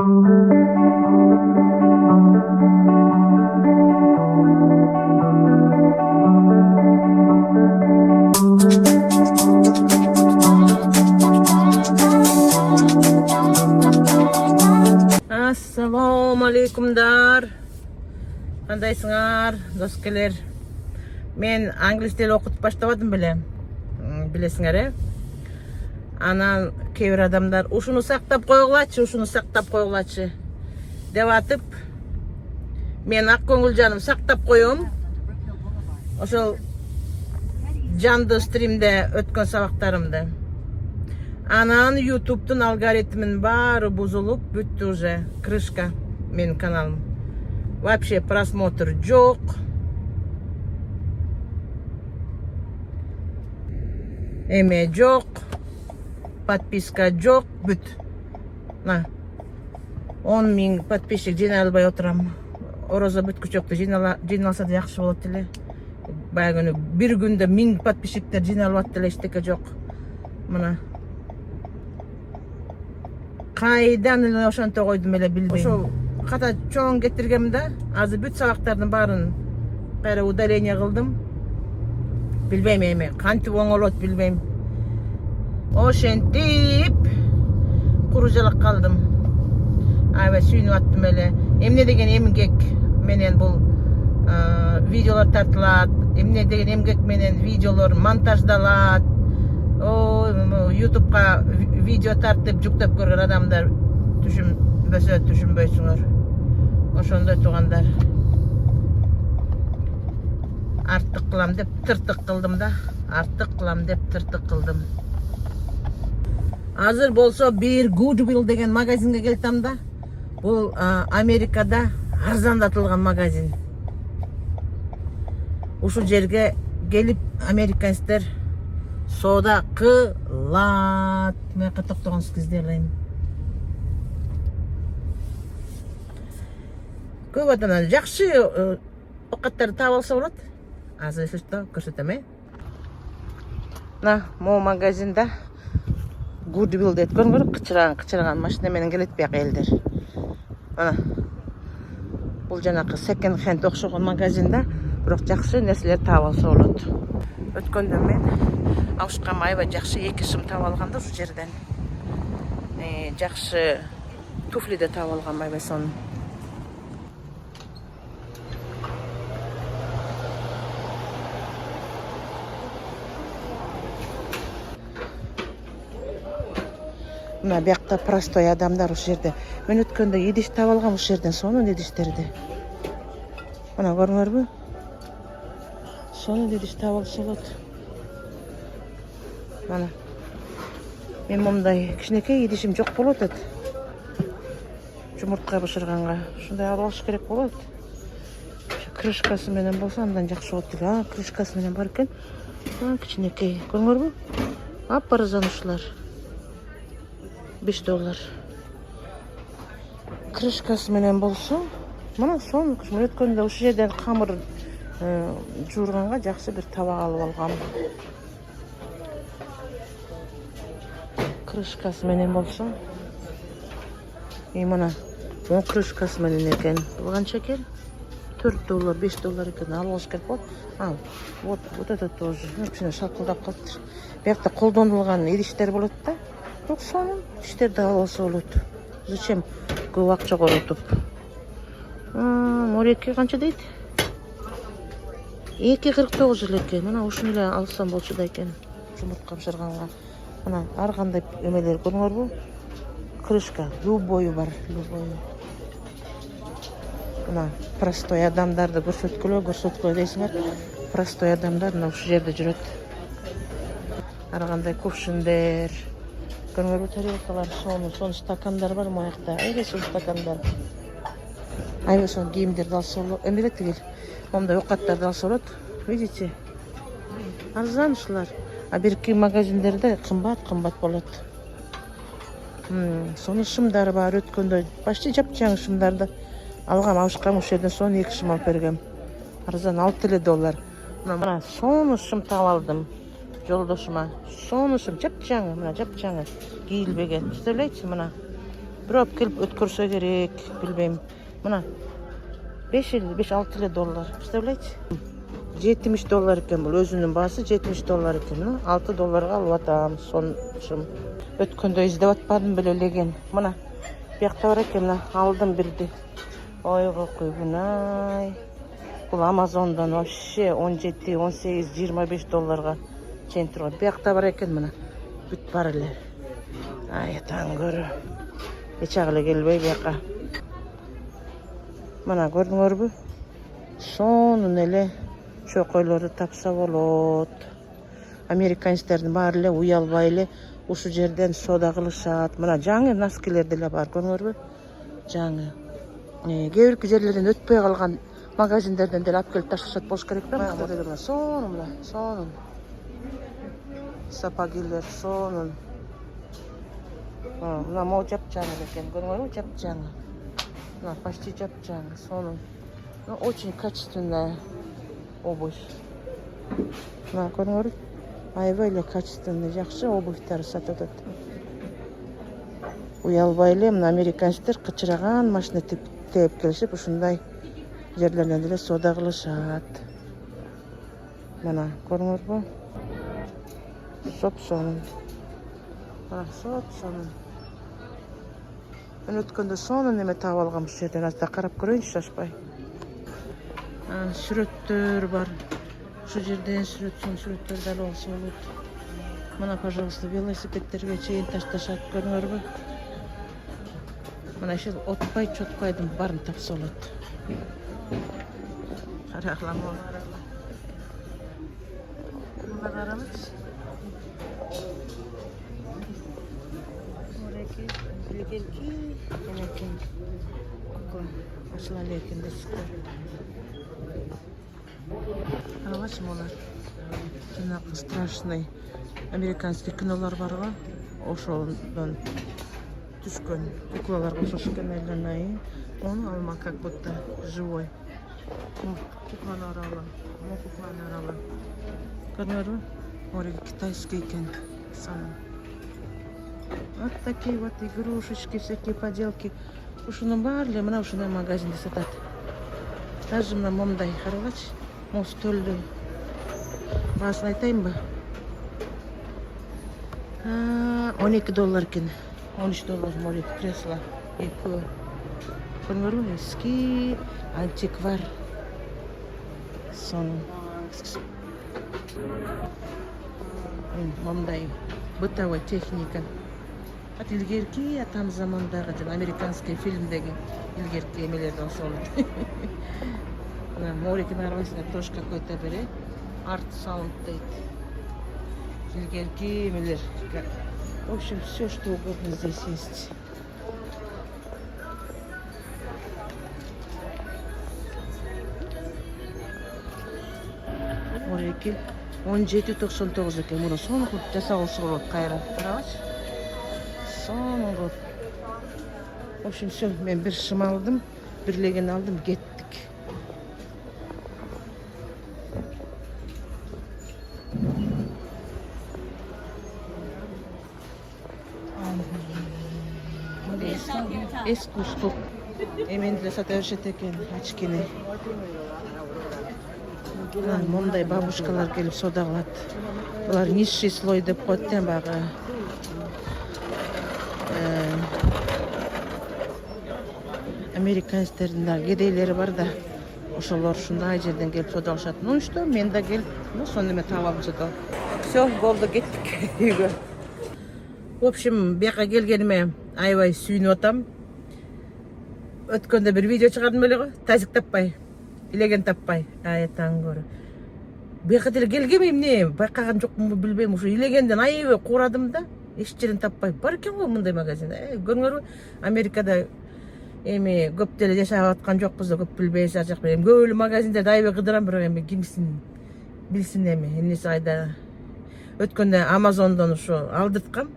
Assalomu alaykumlar. Qandaysыңар, do'stlar? Men ingliz tili o'qitib boshladim bilesinglar. Anan кейбір адамдар ушуну сактап койгулачы деп атып, мен ак көңүл жаным сактап коем. Ошол жанды стримде өткөн сабактарымды. Анан YouTube'дун алгоритмин баары бузулуп бүттү уже. Крышка менин каналым. Вообще просмотр жок. Эме жок. Подписка жок, бүт. На. 10 000 подписчик жыйнай албай отурам. Орозо бүткүчөктү жыйналса да жакшы болот эле. Баягы бир күндө 1000 подписчиктер жыйналып атты эле, эчтеке жок. Мына. Кайдан эле ошонто койдум эле билбейм. Ошо ката чоң кетиргем да, азыр бүт сабактардын баарын кайра удаление кылдым. Билбейм эми, кантип оңолот билбейм. Ошентип куру жалак калдым. Аябай сүйүнүп аттым эле. Эмне деген эмгек менен бул видеолор тартылат, эмне деген эмгек менен видеолор монтаждалат. YouTube'га видео тартып жүктөп көргөн адамдар түшүнбөйсүңөр. Ошондой туугандар. Артык кылам деп тыртык кылдым да. Азыр болсо бир Goodwill деген магазинге келтем да. Бул Америкада арзандатылган магазин. Ушул жерге келип американецтер соода кылат. Мен токтогонсуз кездердейм. Көп адамдар жакшы окаттарды таап алса болот. Азыр эсештөө көрсөтөм. На, могу магазинда Goodwill дейт. Көрүңөр, кычырган машина менен келет бияка элдер. Мына. Бул жанакы second hand окшогон магазинда бирок жакшы нерселер таап алса болот. Өткөндө мен Аушкам аябай жакшы 2 сым таап алганда ушул жерден. Жакшы туфли да таап алгам аябай сонун. Мына биякта простой адамдар ушул жерде. Мен өткөндө идиш таап алгам ушул жерден, сонун идиштерди. Мына көрүңөрбү? Сонун идиш таап алса болот. Мана. Мен мындай кичинекей идишим жок болот эт. Жумуртка бышырганга. Ушундай алып алыш керек болот. Крышкасы менен болсо андан жакшы болот эле. Крышкасы менен бар экен. Кичинекей. Көрүңөрбү? Апарзан ушулар. $5. Крышкасы менен болсо, мына сонун. Мен өткөндө ушул жерден камыр жуурганга жакшы бир табак алып алгам. Крышкасы менен болсо, мына он крышкасы менен экен. Бул канча экен? $4, $5 экен. Алып алыш керек болот. Вот это тоже. Кичине шалкылдап калыптыр. Биякта колдонулган идиштер болот да. Бирок сонун идиштерди алып алса болот. Зачем көп акча коротуп? Мореки канча дейт? 2,49 эле экен. Мына ушуну эле алсам болчу да экен. Жумуртка бышырганга. Мына ар кандай эмелер көрүңөрбү? Крышка, любой бар, любой. Мына простой адамдарды көрсөткөлө дейсиңер. Простой адамдар мына ушул жерде жүрөт. Ар кандай кувшиндер. Көрүңөрбү, тарелкалар, сонун стакандар бар моякта. Аябай сонун стакандар. Аябай сонун кийимдерди алса болот. Эмне тигил? Момундай окаттарды алса болот. Видите? Арзан ушулар. А бирки магазиндерде кымбат болот. Сонун шымдар бар. Өткөндө почти жапжаң шымдарды алгам. Аушкам ушул жерден сонун 2 шым алып бергем. Арзан $6. Мына сонун шым таап алдым. Жолдошума сонун шым жапжаң, мына жапжаңы кийилбеген. Представляете, мына бирок келип өткөрсө керек, билбейм. Мына 5-6 доллар. Представляете? $70 екен бұл, өзінің басы $70 екен. $6 алып атам, соншым. Өткенде издеп атпадым білелеген. Мына, бияқта бар екен, алдым бірді. Ойға қойғынай. Бұл Амазондан вообще 17, 18, $25 чейін тұрған. Бияқта бар екен, мына. Бүт бар әлер. Ай, таң көрі. Ечағылы келбей бияқа. Мына көрдіңөр бі? Сонын әле чөкөйлөрдү тапса болот. Американецтердин баары эле уялбай эле ушу жерден соода кылышат. Мына жаңы носкилер деле бар, көрүңөрбү? Жаңы. Кээ бир жерлерден өтпөй калган магазиндерден деле алып келип ташташат болуш керек да. Сонун мына, сонун. Сапагилер сонун. Мына могу жапжаңы экен, көрүңөрбү? Жапжаңы. Мына почти жапжаңы, сонун. Очень качественная обувь. Мына көрүңөр, аябай эле качественный, жакшы обувьтар сатылат. Уялбай эле мына американецтер кычыраган машина тееп келишип, ушундай жерлерден деле соода кылышат. Мына көрүңөрбү? Соп-сонун. Мына соп-сонун. Мен өткөндө сонун неме таап алгам ушул жерден, азыр карап көрөйүнчү шашпай. Сүрөттөр бар. Ушул жерден сүрөттөрдү алып алса болот. Мына, пожалуйста, велосипедтерге чейин ташташат, көрүңөрбү? Мына иши отпай, чотпайдын барын тапса болот. Карагыла, мына караңыз. Илгерки, энекен. Ашыла экен десиктер. Карабачы молар. Жанагы страшный американский кинолар бар го. Ошондон түшкөн куклаларга окшошкон айланайын. Onu alma как будто живой. Кукланы арала. Кукланы арала. Көрүнөрбү? Ори китайский экен. Вот такие вот игрушечки, всякие поделки. Ушунун баары эле мына ушундай магазинде сатат. Даже мына момундай карагачы. Могу стөлдүн баасын айтайынбы? $12 экен. $13 молик кресло. Экөө. Көрүңөрбү? Эски антиквар. Сонун. Момундай бытовой техника. От илгерки атам замандагы жана американский фильмдеги илгерки эмелерден ошол. Морики нарвасында тоже какой-то бири арт саунд дейт. Илгерки эмелер. В общем, все что угодно здесь есть. Морики 17.99 экен. Муну сонун кылып жасалышы болот кайра. Карабачы. Сонун кылып. В общем, все, мен бир шым алдым, бирлеген алдым, кеттик. Искусство. Эмендиле сата беришет экен, очкини. Мондай бабушкалар келип соода кылат. Булар низший слой деп коет да багы. Американецтердин да кедейлери бар да. Ошолор ушундай жерден келип соода кылышат. Ну что, мен да келип, сонун эме таап алып жатам. Всё, болду, кеттик үйгө. В общем, бияка келгениме аябай сүйүнүп атам. Өткөндө бир видео чыгардым эле го, тазик таппай, илеген таппай. Таң көрү. Бияка деле келгем эмне, байкаган жокмунбу билбейм, ушу илегенден аябай куурадым да, эч жерин таппай. Бар экен го мындай магазин. Көрүңөрбү? Америкада эми көп деле жашап аткан жокпуз да, көп билбейбиз ар жак. Эми көп эле магазиндерди аябай кыдырам, бирок эми кимсин билсин эми, эмнеси айда. Өткөндө Амазондон ушу алдырткам.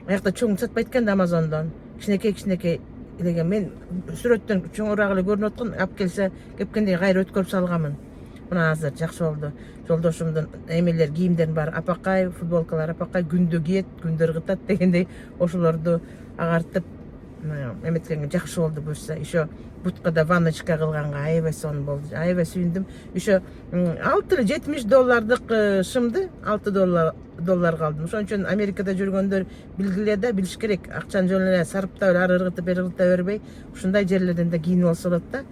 Аякта чоң сатпайт экен да Амазондон. Кичинекей илеген мен сүрөттөн чоңураак эле көрүнүп аткан, алып келсе, кепкенде кайра өткөрүп салганмын. Мына азыр жакшы болду. Жолдошумдун эмелер, кийимдерин бар, апакай футболкалар, апакай күндө кийет, күндө ыргытат дегендей, ошолорду агартып эметкенге жакшы болду буюрса. Еще буткада ванночка кылганга аябай сонун болду. Аябай сүйүндүм. Еще $670 шымды $6 калдым. Ошон үчүн Америкада жүргөндөр билгиле да, билиш керек. Акчаны жөн эле сарптап ары ыргытып бербей, ушундай жерлерден да кийинип алса болот да.